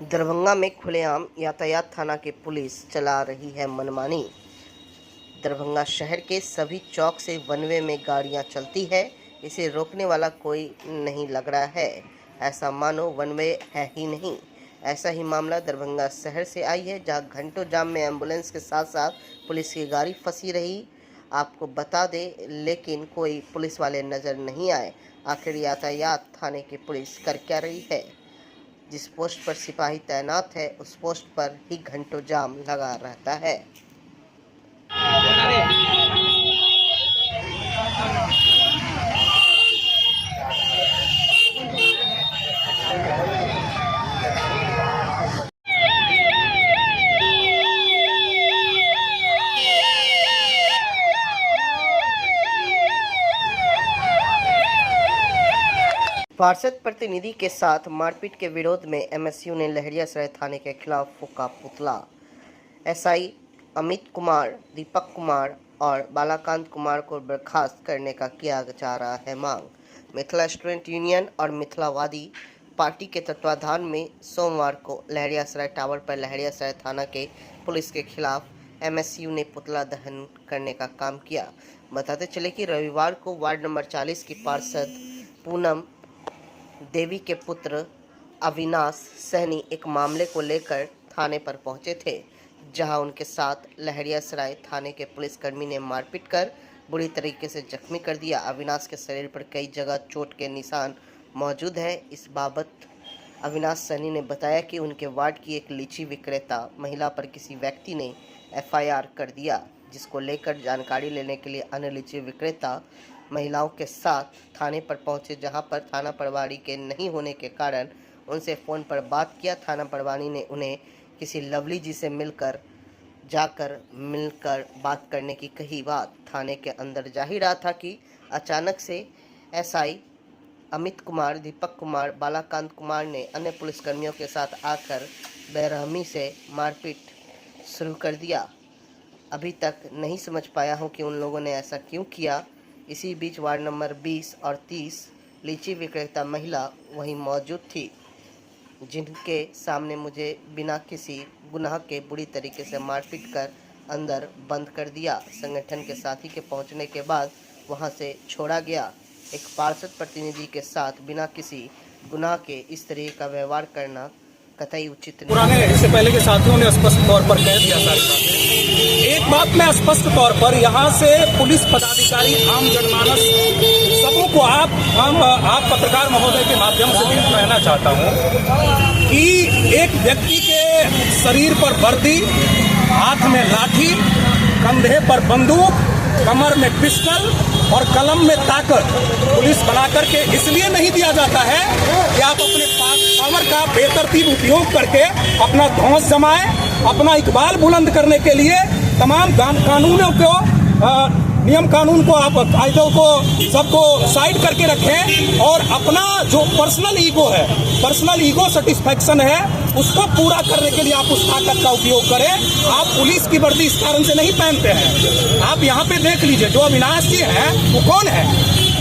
दरभंगा में खुलेआम यातायात थाना की पुलिस चला रही है मनमानी। दरभंगा शहर के सभी चौक से वन वे में गाड़ियां चलती है, इसे रोकने वाला कोई नहीं लग रहा है। ऐसा मानो वन वे है ही नहीं। ऐसा ही मामला दरभंगा शहर से आई है, जहां घंटों जाम में एम्बुलेंस के साथ साथ पुलिस की गाड़ी फंसी रही। आपको बता दें, लेकिन कोई पुलिस वाले नज़र नहीं आए। आखिर यातायात थाने की पुलिस कर क्या रही है? जिस पोस्ट पर सिपाही तैनात है, उस पोस्ट पर ही घंटों जाम लगा रहता है। पार्षद प्रतिनिधि के साथ मारपीट के विरोध में एमएसयू ने लहरियासराय थाने के खिलाफ फूंका पुतला। एसआई अमित कुमार, दीपक कुमार और बालाकांत कुमार को बर्खास्त करने का किया जा रहा है मांग। मिथिला स्टूडेंट यूनियन और मिथिलावादी पार्टी के तत्वाधान में सोमवार को लहरियासराय टावर पर लहरियासराय थाना के पुलिस के खिलाफ एमएसयू ने पुतला दहन करने का काम किया। बताते चले कि रविवार को वार्ड नंबर 40 की पार्षद पूनम देवी के पुत्र अविनाश सहनी एक मामले को लेकर थाने पर पहुंचे थे, जहां उनके साथ लहरियासराय थाने के पुलिसकर्मी ने मारपीट कर बुरी तरीके से जख्मी कर दिया। अविनाश के शरीर पर कई जगह चोट के निशान मौजूद है। इस बाबत अविनाश सहनी ने बताया कि उनके वार्ड की एक लीची विक्रेता महिला पर किसी व्यक्ति ने एफआईआर कर दिया, जिसको लेकर जानकारी लेने के लिए अन्य लीची विक्रेता महिलाओं के साथ थाने पर पहुंचे, जहां पर थाना प्रभारी के नहीं होने के कारण उनसे फ़ोन पर बात किया। थाना प्रभारी ने उन्हें किसी लवली जी से मिलकर बात करने की कही बात। थाने के अंदर जा ही रहा था कि अचानक से एसआई अमित कुमार, दीपक कुमार, बालाकांत कुमार ने अन्य पुलिसकर्मियों के साथ आकर बेरहमी से मारपीट शुरू कर दिया। अभी तक नहीं समझ पाया हूं कि उन लोगों ने ऐसा क्यों किया। इसी बीच वार्ड नंबर 20 और 30 लीची विक्रेता महिला वहीं मौजूद थी, जिनके सामने मुझे बिना किसी गुनाह के बुरी तरीके से मारपीट कर अंदर बंद कर दिया। संगठन के साथी के पहुंचने के बाद वहां से छोड़ा गया। एक पार्षद प्रतिनिधि के साथ बिना किसी गुनाह के इस तरह का व्यवहार करना कतई उचित नहीं। पुराने इससे पहले के साथियों ने स्पष्ट तौर पर कह दिया सारी बातें। एक बात मैं स्पष्ट तौर पर यहाँ से पुलिस पदाधिकारी, आम जनमानस सबों को आप पत्रकार महोदय के माध्यम से भी कहना चाहता हूँ कि एक व्यक्ति के शरीर पर वर्दी, हाथ में लाठी, कंधे पर बंदूक, कमर में पिस्टल और कलम में ताकत पुलिस बना करके इसलिए नहीं दिया जाता है कि आप अपने पावर का बेतरतीब उपयोग करके अपना धौंस जमाएं, अपना इकबाल बुलंद करने के लिए तमाम कानूनों को, नियम कानून को, आप कायदों को सबको साइड करके रखें और अपना जो पर्सनल ईगो सेटिस्फैक्शन है उसको पूरा करने के लिए आप उस ताकत का उपयोग करें। आप पुलिस की वर्दी इस कारण से नहीं पहनते हैं। आप यहाँ पे देख लीजिए, जो अविनाश जी हैं वो कौन है?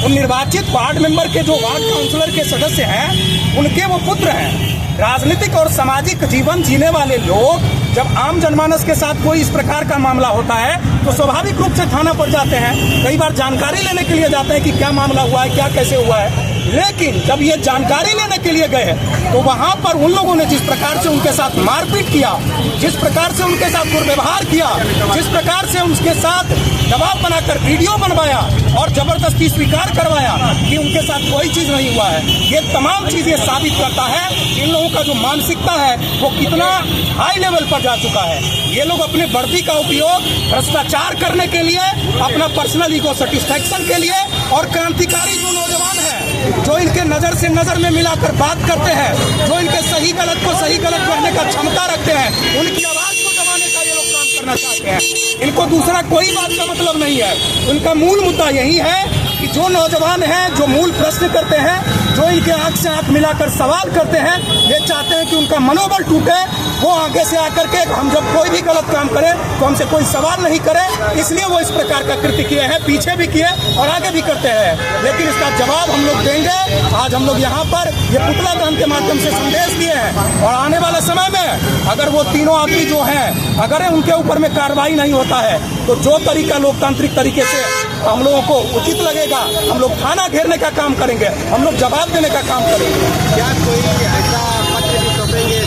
वो निर्वाचित वार्ड मेंबर के, जो वार्ड काउंसिलर के सदस्य हैं, उनके वो पुत्र हैं। राजनीतिक और सामाजिक जीवन जीने वाले लोग जब आम जनमानस के साथ कोई इस प्रकार का मामला होता है तो स्वाभाविक रूप से थाना पर जाते हैं, कई बार जानकारी लेने के लिए जाते हैं कि क्या मामला हुआ है, क्या कैसे हुआ है। लेकिन जब ये जानकारी लेने के लिए गए तो वहां पर उन लोगों ने जिस प्रकार से उनके साथ मारपीट किया, जिस प्रकार से उनके साथ दुर्व्यवहार किया, जिस प्रकार से उनके साथ दबाव बनाकर वीडियो बनवाया और जबरदस्ती स्वीकार करवाया कि उनके साथ कोई चीज नहीं हुआ है, ये तमाम चीजें साबित करता है कि इन लोगों का जो मानसिकता है वो कितना हाई लेवल पर जा चुका है। ये लोग अपने वर्दी का उपयोग भ्रष्टाचार करने के लिए, अपना पर्सनल ईगो सेटिस्फैक्शन के लिए, और क्रांतिकारी जो नौजवान हैं, जो इनके नजर से नजर में मिलाकर बात करते हैं, जो इनके सही गलत को सही गलत कहने का क्षमता रखते हैं, उनकी आवाज को दबाने का ये लोग काम करना चाहते हैं। इनको दूसरा कोई बात का मतलब नहीं है। उनका मूल मुद्दा यही है कि जो नौजवान हैं, जो मूल प्रश्न करते हैं, जो इनके आंख से आंख मिलाकर सवाल करते हैं, ये चाहते हैं कि उनका मनोबल टूटे, वो आगे से आकर के हम जब कोई भी गलत काम करें तो हमसे कोई सवाल नहीं करे, इसलिए वो इस प्रकार का कृत्य किए हैं, पीछे भी किए और आगे भी करते हैं। लेकिन इसका जवाब हम लोग देंगे। आज हम लोग यहाँ पर ये पुतला दहन के माध्यम से संदेश दिए हैं और आने वाले समय में अगर वो तीनों आदमी जो हैं, अगर उनके ऊपर में कार्रवाई नहीं होता है तो जो तरीका लोकतांत्रिक तरीके से हम लोगों को उचित लगेगा, हम लोग थाना घेरने का काम करेंगे, हम लोग जवाब देने का काम करेंगे। क्या कोई ऐसा पत्र भी सौंपेंगे?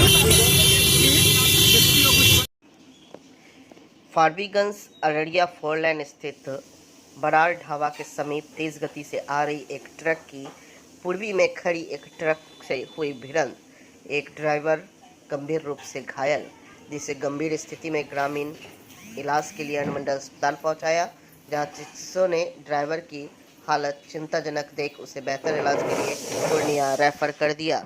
फारबिगंज अररिया 4 लेन स्थित बरार ढाबा के समीप तेज गति से आ रही एक ट्रक की पूर्वी में खड़ी एक ट्रक से हुई भिड़ंत। एक ड्राइवर गंभीर रूप से घायल, जिसे गंभीर स्थिति में ग्रामीण इलाज के लिए अनुमंडल अस्पताल पहुंचाया, जहां चिकित्सकों ने ड्राइवर की हालत चिंताजनक देख उसे बेहतर इलाज के लिए पूर्णिया रेफर कर दिया।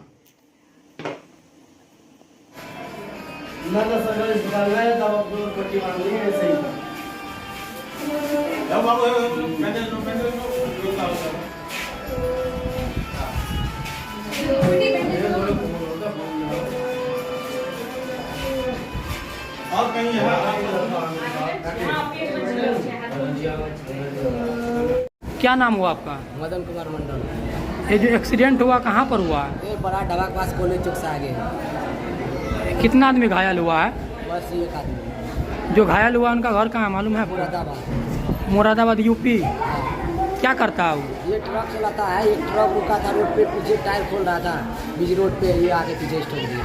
क्या नाम हुआ आपका? मदन कुमार मंडल। ये जो एक्सीडेंट हुआ कहाँ पर हुआ है? ये बड़ा ढाबा के पास कॉलेज चौक से आगे। कितना आदमी घायल हुआ है? बस एक आदमी। जो घायल हुआ उनका घर कहाँ मालूम है आपको? मुरादाबाद। मुरादाबाद यूपी। क्या करता है वो? ये ट्रक चलाता है। एक ट्रक रुका था रोड पे, पीछे टायर खोल रहा था बीच रोड पे, ये आके पीछे से ठोक दिया।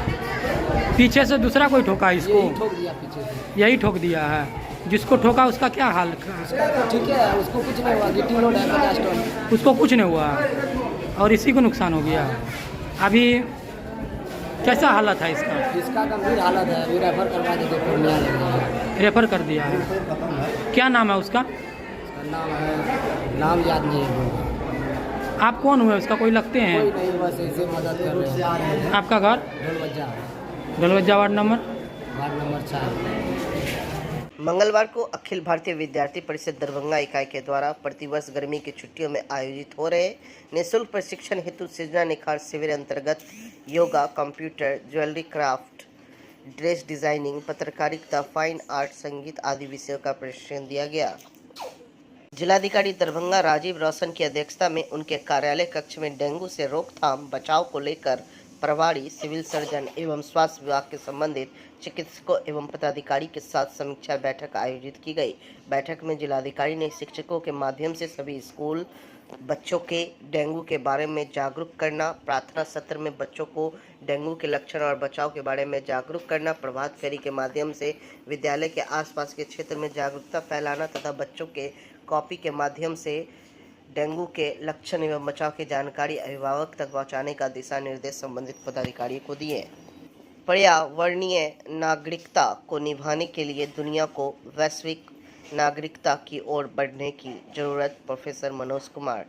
पीछे से दूसरा कोई ठोका इसको? यही ठोक दिया पीछे से। यही ठोक दिया है। जिसको ठोका उसका क्या हाल? उसका तो ठीक है, उसको कुछ नहीं हुआ। गिट्टी लोड है 50 टन। उसको कुछ नहीं हुआ और इसी को नुकसान हो गया। अभी कैसा हालत है इसका? इसका गंभीर हालत है, अभी रेफर करवा देते पूर्णिया ले। रेफर कर दिया है। क्या नाम है उसका? उसका नाम है, नाम याद नहीं है। आप कौन हुए? उसका कोई लगते हैं? कोई नहीं, बस ऐसे मदद कर रहे हैं। आपका घर? ढोलवज्जा वार्ड नंबर 4। मंगलवार को अखिल भारतीय विद्यार्थी परिषद दरभंगा इकाई के द्वारा प्रतिवर्ष गर्मी की छुट्टियों में आयोजित हो रहे निःशुल्क प्रशिक्षण हेतु सृजना निखार शिविर अंतर्गत yoga, computer, jewellery craft, dress designing, पत्रकारिता, फाइन आर्ट, संगीत आदि विषयों का प्रशिक्षण दिया गया। जिलाधिकारी दरभंगा राजीव रोशन की अध्यक्षता में उनके कार्यालय कक्ष में डेंगू से रोकथाम बचाव को लेकर प्रभारी सिविल सर्जन एवं स्वास्थ्य विभाग के संबंधित चिकित्सकों एवं पदाधिकारी के साथ समीक्षा बैठक आयोजित की गई। बैठक में जिलाधिकारी ने शिक्षकों के माध्यम से सभी स्कूल बच्चों के डेंगू के बारे में जागरूक करना, प्रार्थना सत्र में बच्चों को डेंगू के लक्षण और बचाव के बारे में जागरूक करना, प्रभात फेरी के माध्यम से विद्यालय के आसपास के क्षेत्र में जागरूकता फैलाना तथा बच्चों के कॉपी के माध्यम से डेंगू के लक्षण एवं बचाव की जानकारी अभिभावक तक पहुंचाने का दिशा निर्देश संबंधित पदाधिकारियों को दिए। पर्यावरणीय नागरिकता को निभाने के लिए दुनिया को वैश्विक नागरिकता की ओर बढ़ने की जरूरत, professor Manoj Kumar.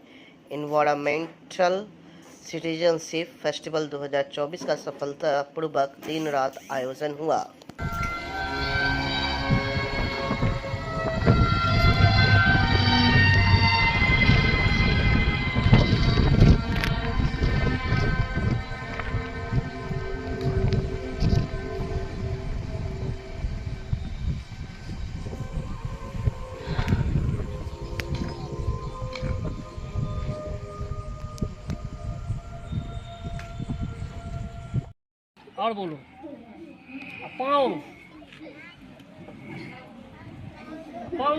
Environmental citizenship festival 2024 का सफलतापूर्वक दिन रात आयोजन हुआ। और बोलो। पाँव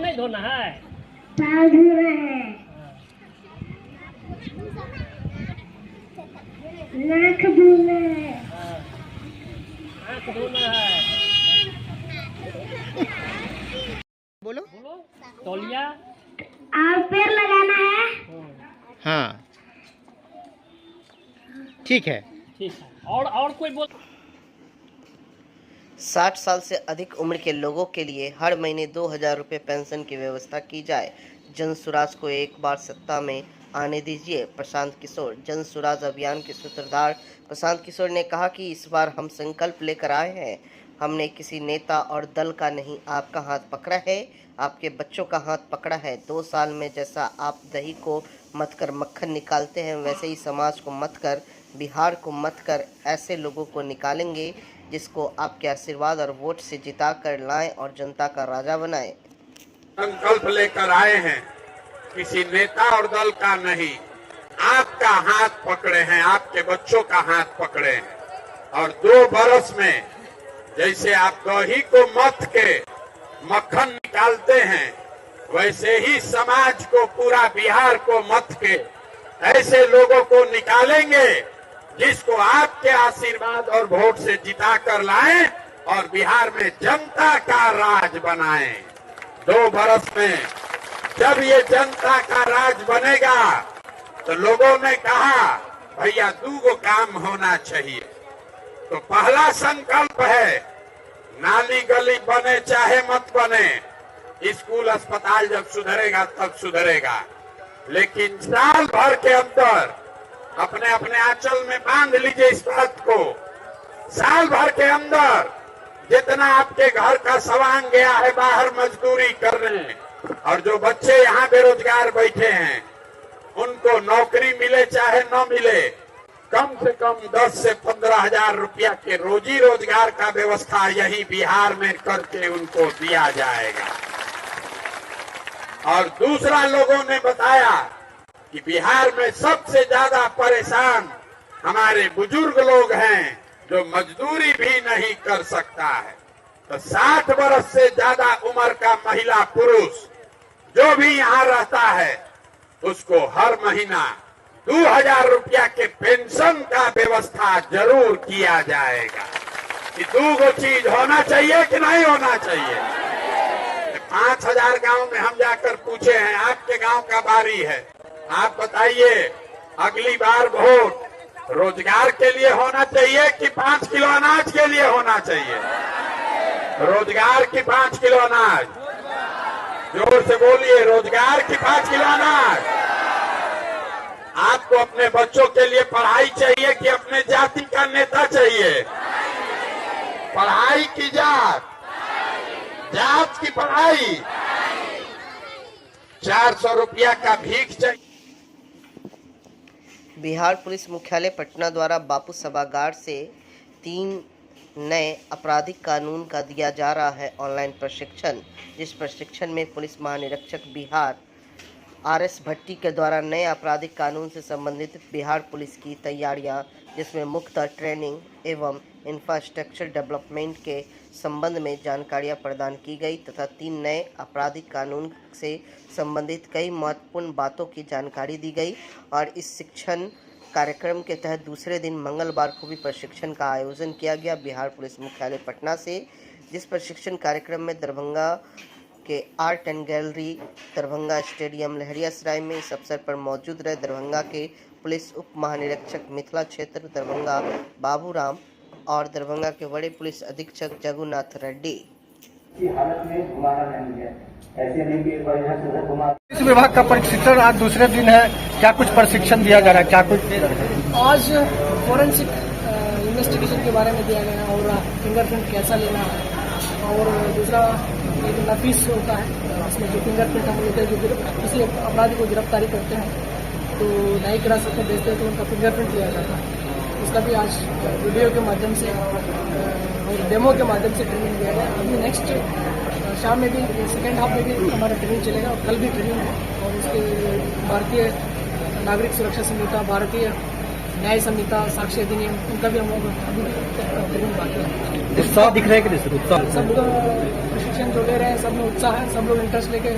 नहीं धोना है। पाँव धोना है। नाक धोना है। आँख धोना है। बोलो। तौलिया और पैर लगाना है। हाँ ठीक है। ठीक है। और कोई बोल। 60 साल से अधिक उम्र के लोगों के लिए हर महीने 2000 रुपये पेंशन की व्यवस्था की जाए। जन सुराज को एक बार सत्ता में आने दीजिए। प्रशांत किशोर। जन सुराज अभियान के सूत्रधार प्रशांत किशोर ने कहा कि इस बार हम संकल्प लेकर आए हैं। हमने किसी नेता और दल का नहीं, आपका हाथ पकड़ा है, आपके बच्चों का हाथ पकड़ा है। 2 साल में जैसा आप दही को मत कर मक्खन निकालते हैं, वैसे ही समाज को मत कर, बिहार को मत कर ऐसे लोगों को निकालेंगे जिसको आपके आशीर्वाद और वोट से जिता कर लाएं और जनता का राजा बनाएं। संकल्प लेकर आए हैं, किसी नेता और दल का नहीं, आपका हाथ पकड़े हैं, आपके बच्चों का हाथ पकड़े हैं। और 2 बरस में जैसे आप दही को मथ के मक्खन निकालते हैं, वैसे ही समाज को, पूरा बिहार को मथ के ऐसे लोगों को निकालेंगे जिसको आपके आशीर्वाद और वोट से जिता कर लाएं और बिहार में जनता का राज बनाएं। 2 बरस में जब ये जनता का राज बनेगा तो लोगों ने कहा भैया 2 काम होना चाहिए। तो पहला संकल्प है, नाली गली बने चाहे मत बने, स्कूल अस्पताल जब सुधरेगा तब सुधरेगा, लेकिन साल भर के अंदर अपने अपने आंचल में बांध लीजिए इस बात को, साल भर के अंदर जितना आपके घर का सामान गया है बाहर मजदूरी करने, और जो बच्चे यहाँ बेरोजगार बैठे हैं उनको नौकरी मिले चाहे न मिले, कम से कम 10 से 15 हजार रुपया के रोजी रोजगार का व्यवस्था यही बिहार में करके उनको दिया जाएगा। और दूसरा, लोगों ने बताया कि बिहार में सबसे ज्यादा परेशान हमारे बुजुर्ग लोग हैं जो मजदूरी भी नहीं कर सकता है। तो 60 वर्ष से ज्यादा उम्र का महिला पुरुष जो भी यहाँ रहता है उसको हर महीना 2000 रुपया के पेंशन का व्यवस्था जरूर किया जाएगा। कि 2 चीज होना चाहिए कि नहीं होना चाहिए। 5000 गांव में हम जाकर पूछे हैं, आपके गांव का बारी है, आप बताइए अगली बार वोट रोजगार के लिए होना चाहिए कि 5 किलो अनाज के लिए होना चाहिए। रोजगार की 5 किलो अनाज, जोर से बोलिए, रोजगार की 5 किलो अनाज। आपको अपने बच्चों के लिए पढ़ाई चाहिए कि अपने जाति का नेता चाहिए। पढ़ाई की जात, जात की पढ़ाई। 400 रुपया का भीख चाहिए। बिहार पुलिस मुख्यालय पटना द्वारा बापू सभागार से 3 नए आपराधिक कानून का दिया जा रहा है ऑनलाइन प्रशिक्षण, जिस प्रशिक्षण में पुलिस महानिरीक्षक बिहार RS भट्टी के द्वारा नए आपराधिक कानून से संबंधित बिहार पुलिस की तैयारियां, जिसमें मुख्यतः ट्रेनिंग एवं इंफ्रास्ट्रक्चर डेवलपमेंट के संबंध में जानकारियां प्रदान की गई तथा 3 नए आपराधिक कानून से संबंधित कई महत्वपूर्ण बातों की जानकारी दी गई। और इस शिक्षण कार्यक्रम के तहत दूसरे दिन मंगलवार को भी प्रशिक्षण का आयोजन किया गया बिहार पुलिस मुख्यालय पटना से, जिस प्रशिक्षण कार्यक्रम में दरभंगा के art and gallery, Darbhanga stadium Laheriasarai में इस अवसर पर मौजूद रहे दरभंगा के पुलिस उप महानिरीक्षक मिथिला क्षेत्र दरभंगा बाबूराम और दरभंगा के बड़े पुलिस अधीक्षक जगुनाथ रेड्डी। इस विभाग का प्रशिक्षण आज दूसरे दिन है, क्या कुछ प्रशिक्षण दिया जा रहा है, क्या कुछ? आज फॉरेंसिक इन्वेस्टिगेशन के बारे में दिया गया और फिंगरप्रिंट कैसा लेना है, और दूसरा एक नफीस होता है इसमें जो फिंगरप्रिंट हम लेते हैं, जो किसी अपराधी को गिरफ्तारी करते हैं तो न्यायिक हिरासत में भेजते हैं तो उनका फिंगरप्रिंट लिया जाता है। उसका भी आज वीडियो के माध्यम से और डेमो के माध्यम से ट्रेनिंग दिया गया। अभी नेक्स्ट शाम में भी, सेकेंड हाफ में भी हमारा ट्रेनिंग चलेगा और कल भी ट्रेनिंग है। और उसके भारतीय नागरिक सुरक्षा संहिता, भारतीय न्याय संहिता, साक्ष्य अधिनियम, उनका भी हम लोग अभी ट्रेनिंग बाकी है। उत्साह दिख रहा है कि उत्साह? सब लोग प्रशिक्षण जो ले रहे हैं, सब में उत्साह है, सब लोग इंटरेस्ट लेके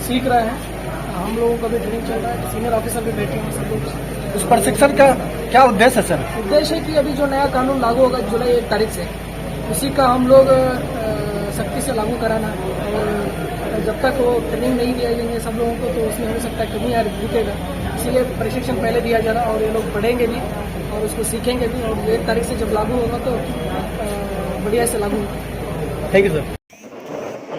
सीख रहे हैं। हम लोगों का भी ट्रेनिंग चल रहा है, सीनियर ऑफिसर भी बैठे हैं सब लोग। उस प्रशिक्षण का क्या उद्देश्य है सर? उद्देश्य है कि अभी जो नया कानून लागू होगा जुलाई 1 तारीख से, उसी का हम लोग सख्ती से लागू कराना, और जब तक वो ट्रेनिंग नहीं दिया जाएंगे सब लोगों को तो उसमें हो सकता है कमी या रुकेगा। इसीलिए प्रशिक्षण पहले दिया जा रहा है और ये लोग पढ़ेंगे भी और उसको सीखेंगे भी, और 1 तारीख से जब लागू होगा तो बढ़िया से लागू होगा। Thank you sir.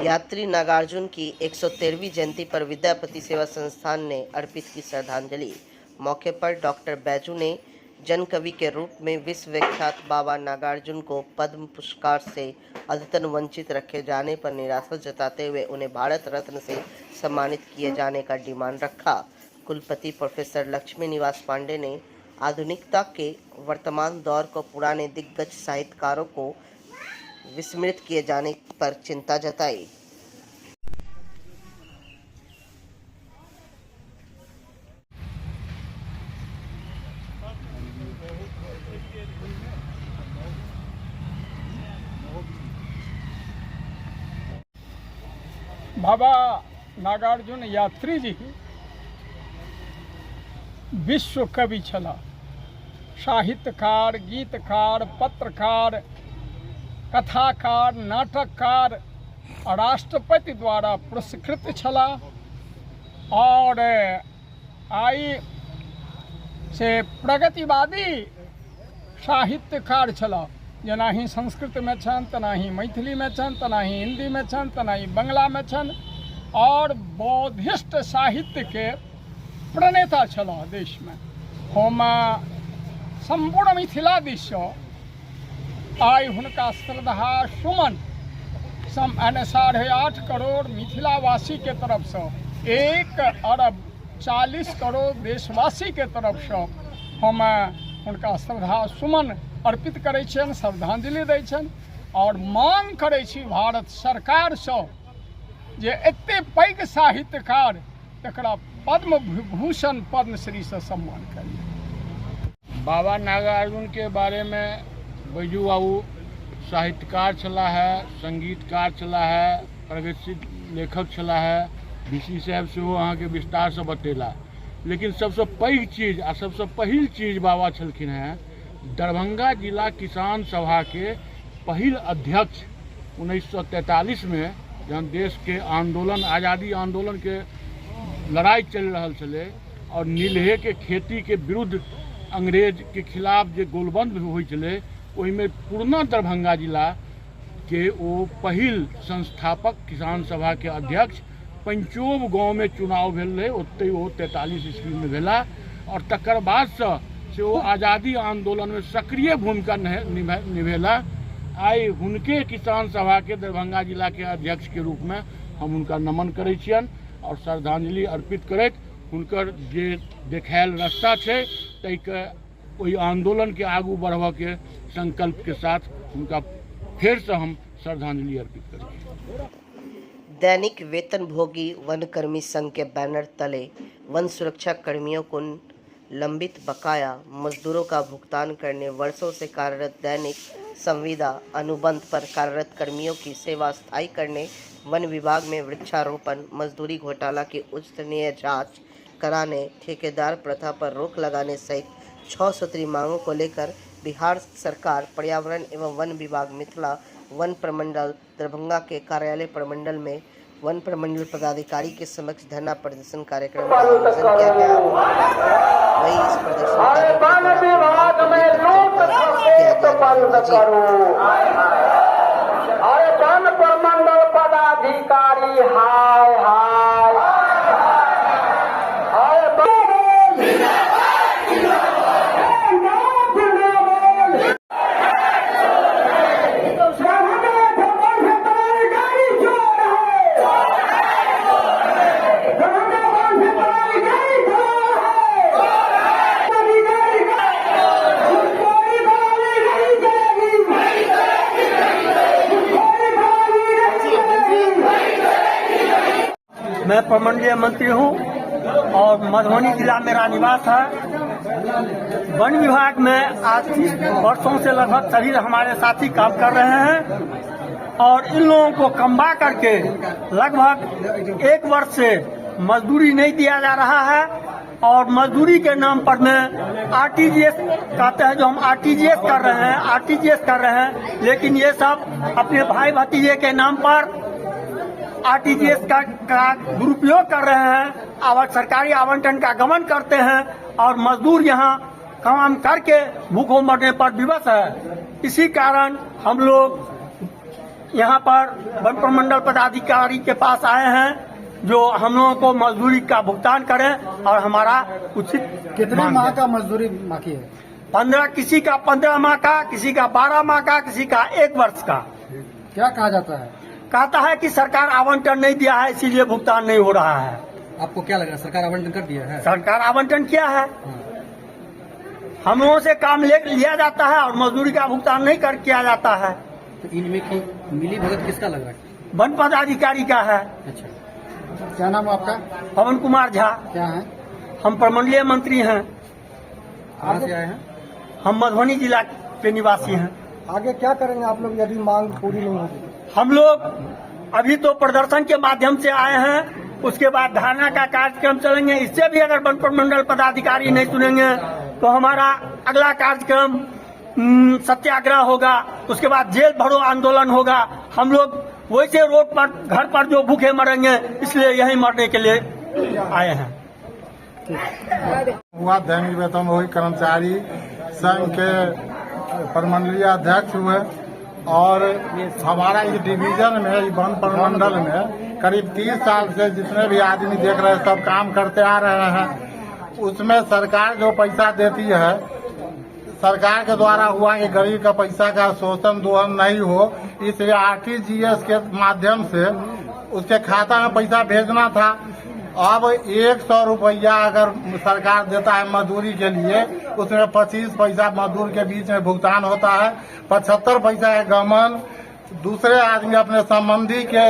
यात्री नागार्जुन की 113वीं जयंती पर विद्यापति सेवा संस्थान ने अर्पित की श्रद्धांजलि। मौके पर डॉक्टर बैजू ने जन कवि के रूप में विश्व विख्यात बाबा नागार्जुन को पद्म पुरस्कार से अद्यतन वंचित रखे जाने पर निराशा जताते हुए उन्हें भारत रत्न से सम्मानित किए जाने का डिमांड रखा। कुलपति प्रोफेसर लक्ष्मी निवास पांडे ने आधुनिकता के वर्तमान दौर को पुराने दिग्गज साहित्यकारों को विस्मृत किए जाने पर चिंता जताई। बाबा नागार्जुन यात्री जी विश्व कवि छला, साहित्यकार, गीतकार, पत्रकार, कथाकार, नाटककार, राष्ट्रपति द्वारा पुरस्कृत छला और आई से प्रगतिवादी साहित्यकार छला। जना ही संस्कृत में छन, तना ही मैथिली में छन, तना ही हिंदी में छन, तना ही बंगला में छन और बौद्धिस्ट साहित्य के प्रणेता छला देश में। हम संपूर्ण मिथिला दिश आई हुनका श्रद्धा सुमन 8.5 करोड़ मिथिलावासी के तरफ से 1 अरब 40 करोड़ देशवासी के तरफ से हम हुनका श्रद्धा सुमन अर्पित करै छियनि, श्रद्धांजलि दै छनि और मांग करै छी भारत सरकार से जे एते पैघ साहित्यकार एकरा पद्म भूषण पद्मश्री से सम्मान करिए। बाबा नागार्जुन के बारे में बैजू बाबू साहित्यकार चला है, संगीतकार चला है, प्रगतिशील लेखक चला है, बीसी साहब से वो अहाँ के विस्तार से बतेला। लेकिन सबसे पैघ चीज आ सबसे पहिल चीज बाबा छलखिन हैं दरभंगा जिला किसान सभा के पहिल अध्यक्ष 1943 में जहन देश के आंदोलन आज़ादी आंदोलन के लड़ाई चल रहा छले और नीलहे के खेती के विरुद्ध अंग्रेज के खिलाफ जो गोलबंद हुई छले ओहिमे पूर्णा दरभंगा जिला के वो पहिल संस्थापक किसान सभा के अध्यक्ष पंचोब गाँव में चुनाव भेल रहे, ओते वो 43 ईस्वी में भेला और तकर बाद से वो आज़ादी आंदोलन में सक्रिय भूमिका निभेला। आई हुनके किसान सभा के दरभंगा जिला के अध्यक्ष के रूप में हम उनका नमन करै छियन और श्रद्धांजलि अर्पित करैत हुनकर जे देखायल रास्ता छै तै के ओहि आंदोलन के आगू बढ़वा के संकल्प के साथ उनका फिर से हम श्रद्धांजलि अर्पित करें। दैनिक वेतनभोगी वनकर्मी संघ के बैनर तले वन सुरक्षा कर्मियों को लंबित बकाया मजदूरों का भुगतान करने वर्षों से कार्यरत दैनिक संविदा अनुबंध पर कार्यरत कर्मियों की सेवा स्थायी करने, वन विभाग में वृक्षारोपण मजदूरी घोटाला की उच्च स्तरीय जांच कराने, ठेकेदार प्रथा पर रोक लगाने सहित 6 सूत्री मांगों को लेकर बिहार सरकार पर्यावरण एवं वन विभाग मिथिला वन प्रमंडल दरभंगा के कार्यालय प्रमंडल में वन प्रमंडल पदाधिकारी के समक्ष धरना प्रदर्शन कार्यक्रम का आयोजन किया गया। वही इस प्रदर्शन प्रमंडल पदाधिकारी हाय हाय मैं प्रमंडलीय मंत्री हूं और मधुबनी जिला मेरा निवास है। वन विभाग में आज 30 वर्षों से लगभग सभी हमारे साथी काम कर रहे हैं और इन लोगों को कमवा करके लगभग 1 वर्ष से मजदूरी नहीं दिया जा रहा है और मजदूरी के नाम पर में आरटीजीएस कहते हैं, जो हम आरटीजीएस कर रहे हैं, लेकिन ये सब अपने भाई भतीजे के नाम पर आरटीजीएस का दुरुपयोग कर रहे हैं, सरकारी आवंटन का गमन करते हैं और मजदूर यहाँ काम करके भूखों मरने पर विवश है। इसी कारण हम लोग यहाँ पर वन प्रमंडल पदाधिकारी के पास आए हैं जो हम लोगों को मजदूरी का भुगतान करें और हमारा उचित। कितने माह का मजदूरी बाकी है? 15, किसी का 15 माह का, किसी का 12 माह का, किसी का 1 वर्ष का। क्या कहा जाता है? कहता है कि सरकार आवंटन नहीं दिया है इसीलिए भुगतान नहीं हो रहा है। आपको क्या लग रहा है, सरकार आवंटन कर दिया है? सरकार आवंटन किया है, हम लोगों से काम लिया जाता है और मजदूरी का भुगतान नहीं किया जाता है। तो इनमें की मिली भगत किसका लग रहा है? वन पदाधिकारी का है। अच्छा, क्या नाम आपका? पवन कुमार झा। क्या है? हम प्रमंडलीय मंत्री हैं। कहाँ से आए हैं? हम मधुबनी जिला के निवासी हैं। आगे क्या करेंगे आप लोग यदि मांग पूरी नहीं होगी? हम लोग अभी तो प्रदर्शन के माध्यम से आए हैं, उसके बाद धरना का कार्यक्रम चलेंगे। इससे भी अगर वन प्रमंडल पदाधिकारी नहीं सुनेंगे तो हमारा अगला कार्यक्रम सत्याग्रह होगा, उसके बाद जेल भरो आंदोलन होगा। हम लोग वैसे रोड पर घर पर जो भूखे मरेंगे, इसलिए यही मरने के लिए आए हैं। हुआ दैनिक वेतनभोगी कर्मचारी संघ के प्रमंडलीय अध्यक्ष हुए और हमारा इस डिवीजन में, इस वन प्रमंडल में करीब 30 साल से जितने भी आदमी देख रहे हैं सब काम करते आ रहे हैं। उसमें सरकार जो पैसा देती है, सरकार के द्वारा हुआ कि गरीब का पैसा का शोषण दोहन नहीं हो, इसलिए RTGS के माध्यम से उसके खाता में पैसा भेजना था। अब 100 रुपया अगर सरकार देता है मजदूरी के लिए, उसमें 25 पैसा मजदूर के बीच में भुगतान होता है। 75 पैसा है गमन दूसरे आदमी अपने संबंधी के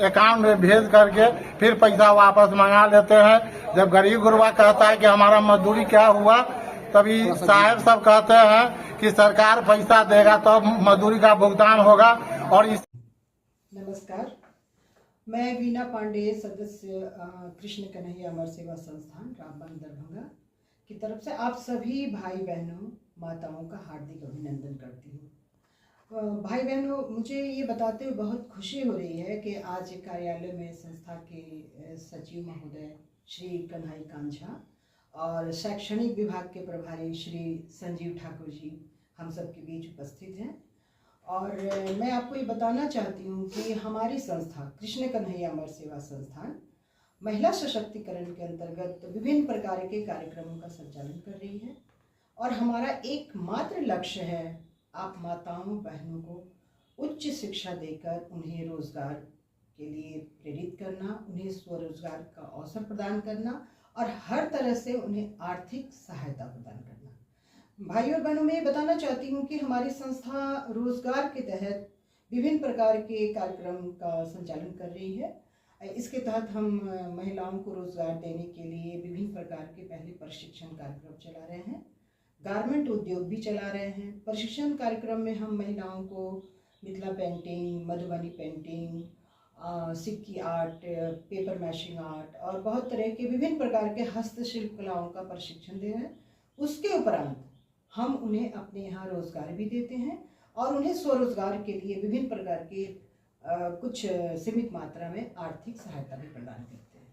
अकाउंट में भेज करके फिर पैसा वापस मंगा लेते हैं। जब गरीब गुरबा कहता है कि हमारा मजदूरी क्या हुआ, तभी साहब सब कहते हैं कि सरकार पैसा देगा तब मजदूरी का भुगतान होगा। और इस नमस्कार, मैं वीना पांडे, सदस्य कृष्ण कन्हैया अमर सेवा संस्थान रामबन दरभंगा की तरफ से आप सभी भाई बहनों माताओं का हार्दिक अभिनंदन करती हूँ। भाई बहनों, मुझे ये बताते हुए बहुत खुशी हो रही है कि आज कार्यालय में संस्था के सचिव महोदय श्री कन्हई कांझा और शैक्षणिक विभाग के प्रभारी श्री संजीव ठाकुर जी हम सब के बीच उपस्थित हैं। और मैं आपको ये बताना चाहती हूँ कि हमारी संस्था कृष्ण कन्हैया अमर सेवा संस्थान महिला सशक्तिकरण के अंतर्गत विभिन्न प्रकार के कार्यक्रमों का संचालन कर रही है। और हमारा एकमात्र लक्ष्य है आप माताओं बहनों को उच्च शिक्षा देकर उन्हें रोजगार के लिए प्रेरित करना, उन्हें स्वरोजगार का अवसर प्रदान करना और हर तरह से उन्हें आर्थिक सहायता प्रदान करना। भाइयों और बहनों, मैं ये बताना चाहती हूँ कि हमारी संस्था रोजगार के तहत विभिन्न प्रकार के कार्यक्रम का संचालन कर रही है। इसके तहत हम महिलाओं को रोजगार देने के लिए विभिन्न प्रकार के पहले प्रशिक्षण कार्यक्रम चला रहे हैं, गारमेंट उद्योग भी चला रहे हैं। प्रशिक्षण कार्यक्रम में हम महिलाओं को मिथिला पेंटिंग, मधुबनी पेंटिंग, सिक्की आर्ट, पेपर मैशिंग आर्ट और बहुत तरह के विभिन्न प्रकार के हस्तशिल्प कलाओं का प्रशिक्षण दे रहे हैं। उसके उपरांत हम उन्हें अपने यहाँ रोजगार भी देते हैं और उन्हें स्वरोजगार के लिए विभिन्न प्रकार के कुछ सीमित मात्रा में आर्थिक सहायता भी प्रदान करते हैं।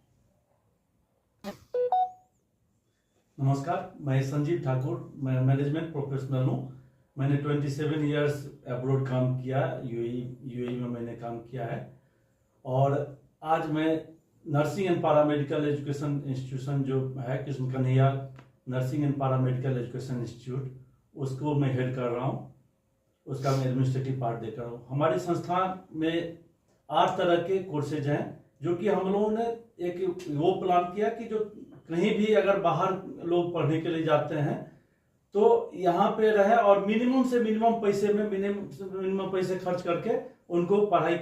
नमस्कार, मैं संजीव ठाकुर, मैं मैनेजमेंट प्रोफेशनल हूँ। मैंने 27 इयर्स अब्रॉड काम किया, यूएई में मैंने काम किया है। और आज मैं nursing and paramedical education institution जो है Krishna Kanhaiya nursing and paramedical education institute, उसको मैं हेड कर रहा हूँ। उसका मैं एडमिनिस्ट्रेटिव पार्ट देख रहा हूँ। हमारी संस्था में 8 तरह के कोर्सेज हैं जो कि हम लोगों ने एक वो प्लान किया कि जो कहीं भी अगर बाहर लोग पढ़ने के लिए जाते हैं तो यहाँ पे रहे और मिनिमम से मिनिमम पैसे में मिनिमम पैसे खर्च करके उनको पढ़ाई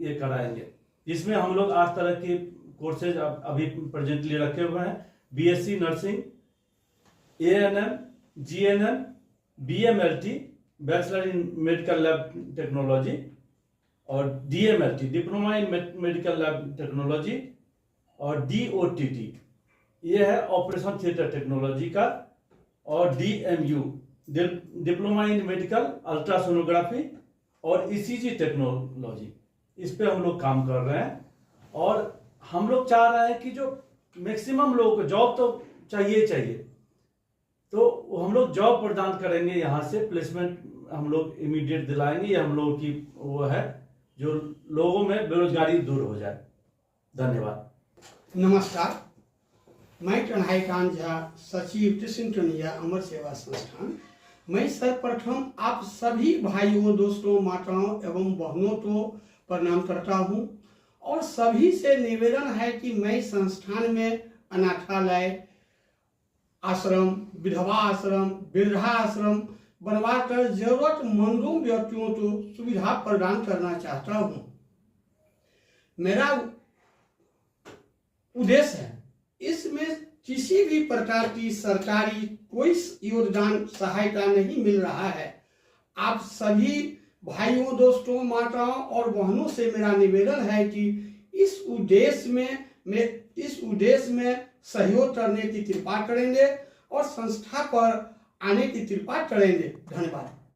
ये कराएंगे, जिसमें हम लोग 8 तरह के कोर्सेज अभी प्रेजेंटली रखे हुए हैं। BSc nursing, ANM, GNM, BMLT bachelor in medical lab technology और DMLT diploma in medical lab technology और डीओटीटी ये है ऑपरेशन थिएटर टेक्नोलॉजी का, और DMU diploma in medical ultrasonography और ईसीजी टेक्नोलॉजी, इस पे हम लोग काम कर रहे हैं। और हम लोग चाह रहे हैं कि जो मैक्सिमम लोगों को जॉब तो चाहिए, तो हम लोग जॉब प्रदान करेंगे, यहाँ से प्लेसमेंट हम लोग इमीडिएट दिलाएंगे। ये हम लोगों की वो है जो लोगों में बेरोजगारी दूर हो जाए। धन्यवाद। नमस्कार, मैं कन्हई कांझा, सचिव कृष्ण कन्हैया अमर सेवा संस्थान। मैं सर्वप्रथम आप सभी भाइयों, दोस्तों, माताओं एवं बहनों को प्रणाम करता हूं और सभी से निवेदन है कि मैं संस्थान में अनाथालय, आश्रम, विधवा आश्रम, वृद्धा आश्रम बनवाकर जरूरतमंदों व्यक्तियों को सुविधा प्रदान करना चाहता हूं। मेरा उद्देश्य है इसमें किसी भी प्रकार की सरकारी कोई योगदान सहायता नहीं मिल रहा है। आप सभी भाइयों, दोस्तों, माताओं और बहनों से मेरा निवेदन है कि इस उद्देश्य में सहयोग करने की कृपा करेंगे और संस्था पर आने की कृपा करेंगे। धन्यवाद।